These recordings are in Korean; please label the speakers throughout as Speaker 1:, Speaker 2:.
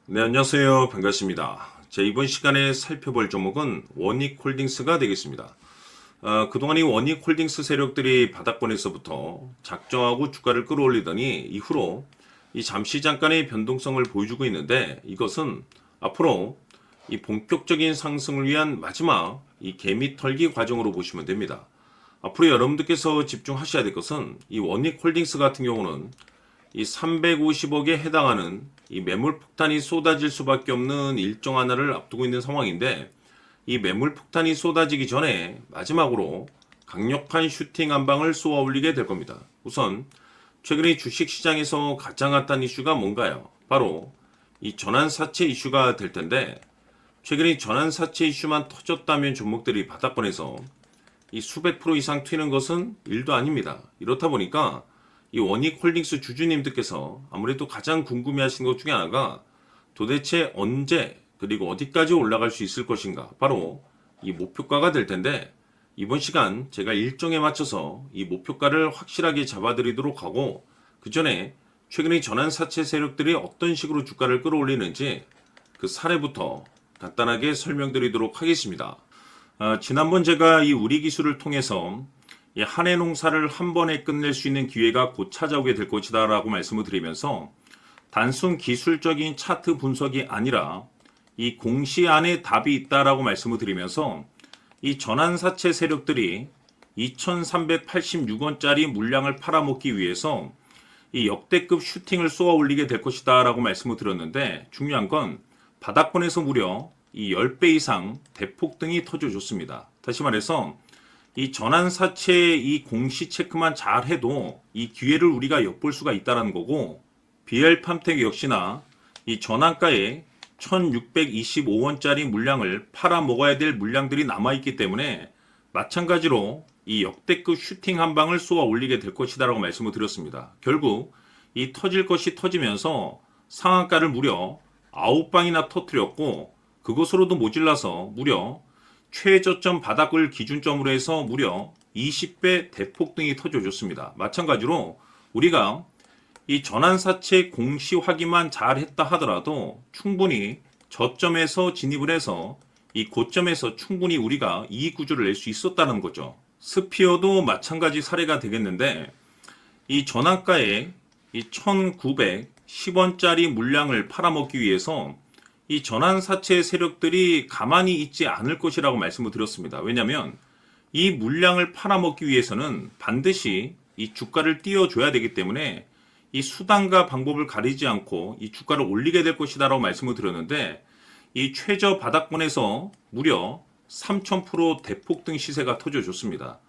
Speaker 1: 네, 안녕하세요. 반갑습니다. 이번 시간에 살펴볼 종목은 원익홀딩스가 되겠습니다. 그동안 이 원익홀딩스 세력들이 바닥권에서부터 작정하고 주가를 끌어올리더니 이후로 이 잠시 잠깐의 변동성을 보여주고 있는데, 이것은 앞으로 이 본격적인 상승을 위한 마지막 이 개미 털기 과정으로 보시면 됩니다. 앞으로 여러분들께서 집중하셔야 될 것은 이 원익홀딩스 같은 경우는 이 350억에 해당하는 이 매물 폭탄이 쏟아질 수밖에 없는 일정 하나를 앞두고 있는 상황인데, 이 매물 폭탄이 쏟아지기 전에 마지막으로 강력한 슈팅 한 방을 쏘아 올리게 될 겁니다. 우선 최근에 주식시장에서 가장 핫한 이슈가 뭔가요? 바로 이 전환사채 이슈가 될 텐데, 최근에 전환사채 이슈만 터졌다면 종목들이 바닥권에서 이 수백 프로 이상 튀는 것은 일도 아닙니다. 이렇다 보니까 이 원익홀딩스 주주님들께서 아무래도 가장 궁금해하시는 것 중에 하나가 도대체 언제 그리고 어디까지 올라갈 수 있을 것인가, 바로 이 목표가가 될 텐데, 이번 시간 제가 일정에 맞춰서 이 목표가를 확실하게 잡아드리도록 하고, 그 전에 최근에 전환사채 세력들이 어떤 식으로 주가를 끌어올리는지 그 사례부터 간단하게 설명드리도록 하겠습니다. 지난번 제가 이 우리 기술을 통해서 이 한해 농사를 한 번에 끝낼 수 있는 기회가 곧 찾아오게 될 것이다 라고 말씀을 드리면서, 단순 기술적인 차트 분석이 아니라 이 공시 안에 답이 있다라고 말씀을 드리면서, 이 전환사채 세력들이 2386원짜리 물량을 팔아먹기 위해서 이 역대급 슈팅을 쏘아 올리게 될 것이다 라고 말씀을 드렸는데, 중요한 건 바닥권에서 무려 이 10배 이상 대폭등이 터져줬습니다. 다시 말해서 이 전환사채 이 공시 체크만 잘 해도 이 기회를 우리가 엿볼 수가 있다는 거고, BL팜텍 역시나 이 전환가에 1625원짜리 물량을 팔아먹어야 될 물량들이 남아있기 때문에 마찬가지로 이 역대급 슈팅 한 방을 쏘아 올리게 될 것이다 라고 말씀을 드렸습니다. 결국 이 터질 것이 터지면서 상한가를 무려 9방이나 터뜨렸고, 그것으로도 모질라서 무려 최저점 바닥을 기준점으로 해서 무려 20배 대폭등이 터져줬습니다. 마찬가지로 우리가 이 전환사채 공시 확인만 잘 했다 하더라도 충분히 저점에서 진입을 해서 이 고점에서 충분히 우리가 이익 구조를 낼 수 있었다는 거죠. 스피어도 마찬가지 사례가 되겠는데, 이 전환가에 이 1910원짜리 물량을 팔아먹기 위해서 이 전환사채 세력들이 가만히 있지 않을 것이라고 말씀을 드렸습니다. 왜냐하면 이 물량을 팔아먹기 위해서는 반드시 이 주가를 띄워줘야 되기 때문에 이 수단과 방법을 가리지 않고 이 주가를 올리게 될 것이다 라고 말씀을 드렸는데, 이 최저 바닥권에서 무려 3000% 대폭등 시세가 터져줬습니다.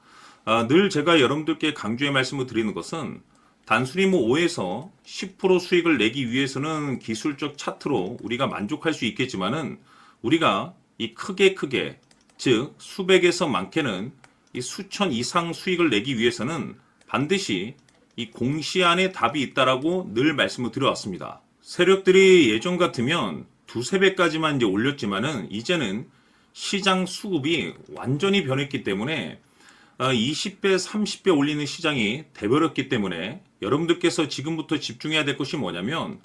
Speaker 1: 늘 제가 여러분들께 강조해 말씀을 드리는 것은, 단순히 5에서 10% 수익을 내기 위해서는 기술적 차트로 우리가 만족할 수 있겠지만은, 우리가 이 크게 즉 수백에서 많게는 이 수천 이상 수익을 내기 위해서는 반드시 이 공시 안에 답이 있다라고 늘 말씀을 드려왔습니다. 세력들이 예전 같으면 두세 배까지만 이제 올렸지만은, 이제는 시장 수급이 완전히 변했기 때문에 20배, 30배 올리는 시장이 돼버렸기 때문에, 여러분들께서 지금부터 집중해야 될 것이 뭐냐면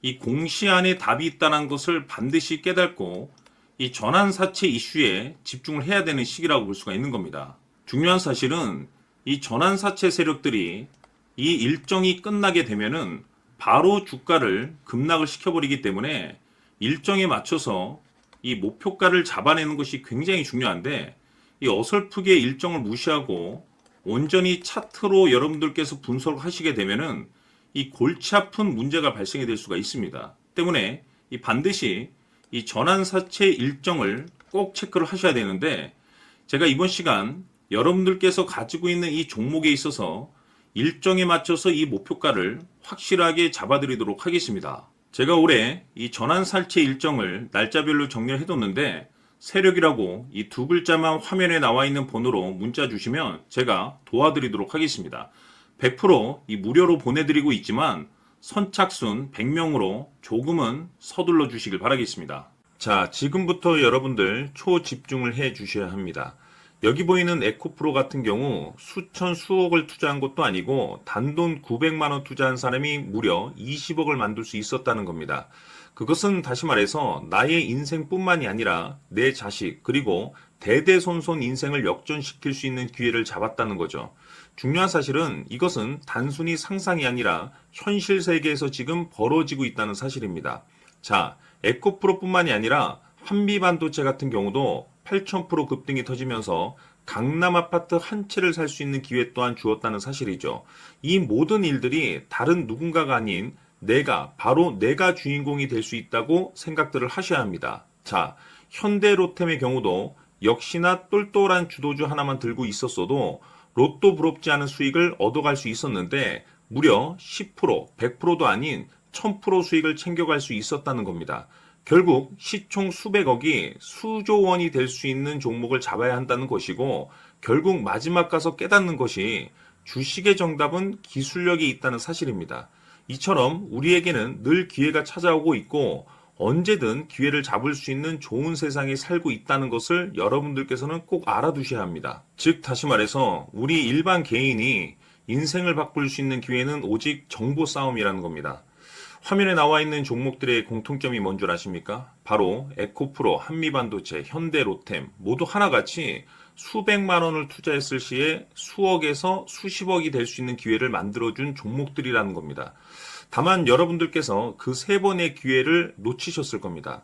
Speaker 1: 이 공시 안에 답이 있다는 것을 반드시 깨닫고 이 전환사채 이슈에 집중을 해야 되는 시기라고 볼 수가 있는 겁니다. 중요한 사실은 이 전환사채 세력들이 이 일정이 끝나게 되면은 바로 주가를 급락을 시켜버리기 때문에, 일정에 맞춰서 이 목표가를 잡아내는 것이 굉장히 중요한데, 이 어설프게 일정을 무시하고 온전히 차트로 여러분들께서 분석을 하시게 되면은 이 골치 아픈 문제가 발생이 될 수가 있습니다. 때문에 이 반드시 이 전환사채 일정을 꼭 체크를 하셔야 되는데, 제가 이번 시간 여러분들께서 가지고 있는 이 종목에 있어서 일정에 맞춰서 이 목표가를 확실하게 잡아드리도록 하겠습니다. 제가 올해 이 전환사채 일정을 날짜별로 정리를 해뒀는데, 세력이라고 이 두 글자만 화면에 나와 있는 번호로 문자 주시면 제가 도와드리도록 하겠습니다. 100% 이 무료로 보내드리고 있지만 선착순 100명으로 조금은 서둘러 주시길 바라겠습니다. 자, 지금부터 여러분들 초집중을 해 주셔야 합니다. 여기 보이는 에코프로 같은 경우 수천 수억을 투자한 것도 아니고 단돈 900만 원 투자한 사람이 무려 20억을 만들 수 있었다는 겁니다. 그것은 다시 말해서 나의 인생뿐만이 아니라 내 자식 그리고 대대손손 인생을 역전시킬 수 있는 기회를 잡았다는 거죠. 중요한 사실은 이것은 단순히 상상이 아니라 현실 세계에서 지금 벌어지고 있다는 사실입니다. 자, 에코프로뿐만이 아니라 한미반도체 같은 경우도 8,000% 급등이 터지면서 강남 아파트 한 채를 살 수 있는 기회 또한 주었다는 사실이죠. 이 모든 일들이 다른 누군가가 아닌 바로 내가 주인공이 될 수 있다고 생각들을 하셔야 합니다. 자, 현대로템의 경우도 역시나 똘똘한 주도주 하나만 들고 있었어도 로또 부럽지 않은 수익을 얻어갈 수 있었는데 무려 10%, 100%도 아닌 1000% 수익을 챙겨갈 수 있었다는 겁니다. 결국 시총 수백억이 수조 원이 될 수 있는 종목을 잡아야 한다는 것이고 결국 마지막 가서 깨닫는 것이 주식의 정답은 기술력이 있다는 사실입니다. 이처럼 우리에게는 늘 기회가 찾아오고 있고 언제든 기회를 잡을 수 있는 좋은 세상에 살고 있다는 것을 여러분들께서는 꼭 알아두셔야 합니다. 즉 다시 말해서 우리 일반 개인이 인생을 바꿀 수 있는 기회는 오직 정보 싸움이라는 겁니다. 화면에 나와 있는 종목들의 공통점이 뭔 줄 아십니까? 바로 에코프로, 한미반도체, 현대로템 모두 하나같이 수백만 원을 투자했을 시에 수억에서 수십억이 될 수 있는 기회를 만들어준 종목들이라는 겁니다. 다만 여러분들께서 그 세 번의 기회를 놓치셨을 겁니다.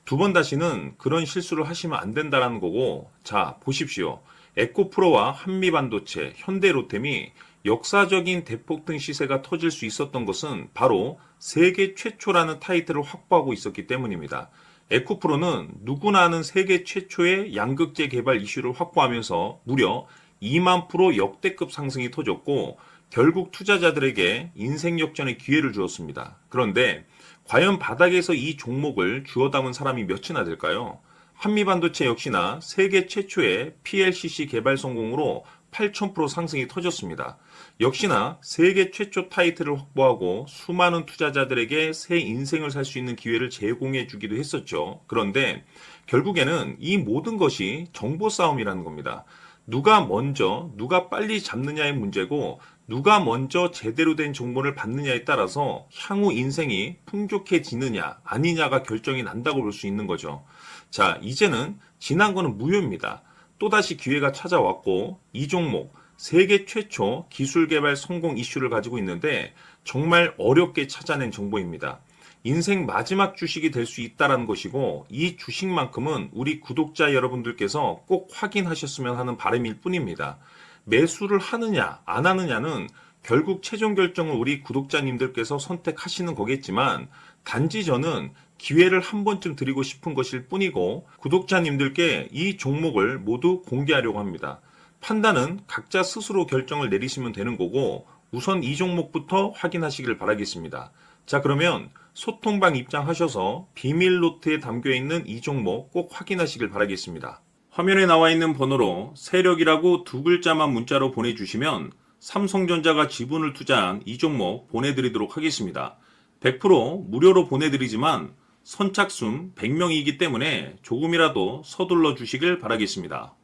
Speaker 1: 두 번 다시는 그런 실수를 하시면 안 된다는 거고, 자, 보십시오. 에코프로와 한미반도체, 현대로템이 역사적인 대폭등 시세가 터질 수 있었던 것은 바로 세계 최초라는 타이틀을 확보하고 있었기 때문입니다. 에코프로는 누구나 아는 세계 최초의 양극재 개발 이슈를 확보하면서 무려 2만 프로 역대급 상승이 터졌고 결국 투자자들에게 인생 역전의 기회를 주었습니다. 그런데 과연 바닥에서 이 종목을 주워 담은 사람이 몇이나 될까요? 한미반도체 역시나 세계 최초의 PLCC 개발 성공으로 8,000% 상승이 터졌습니다. 역시나 세계 최초 타이틀을 확보하고 수많은 투자자들에게 새 인생을 살 수 있는 기회를 제공해 주기도 했었죠. 그런데 결국에는 이 모든 것이 정보 싸움이라는 겁니다. 누가 먼저, 누가 빨리 잡느냐의 문제고 누가 먼저 제대로 된 정보를 받느냐에 따라서 향후 인생이 풍족해지느냐 아니냐가 결정이 난다고 볼 수 있는 거죠. 자, 이제는 지난 거는 무효입니다. 또다시 기회가 찾아왔고 이 종목 세계 최초 기술 개발 성공 이슈를 가지고 있는데 정말 어렵게 찾아낸 정보입니다. 인생 마지막 주식이 될 수 있다는 것이고 이 주식만큼은 우리 구독자 여러분들께서 꼭 확인하셨으면 하는 바람일 뿐입니다. 매수를 하느냐 안 하느냐는 결국 최종 결정을 우리 구독자님들께서 선택하시는 거겠지만 단지 저는 기회를 한 번쯤 드리고 싶은 것일 뿐이고 구독자님들께 이 종목을 모두 공개하려고 합니다. 판단은 각자 스스로 결정을 내리시면 되는 거고 우선 이 종목부터 확인하시길 바라겠습니다. 자, 그러면 소통방 입장하셔서 비밀 노트에 담겨있는 이 종목 꼭 확인하시길 바라겠습니다. 화면에 나와 있는 번호로 세력이라고 두 글자만 문자로 보내주시면 삼성전자가 지분을 투자한 이 종목 보내드리도록 하겠습니다. 100% 무료로 보내드리지만 선착순 100명이기 때문에 조금이라도 서둘러 주시길 바라겠습니다.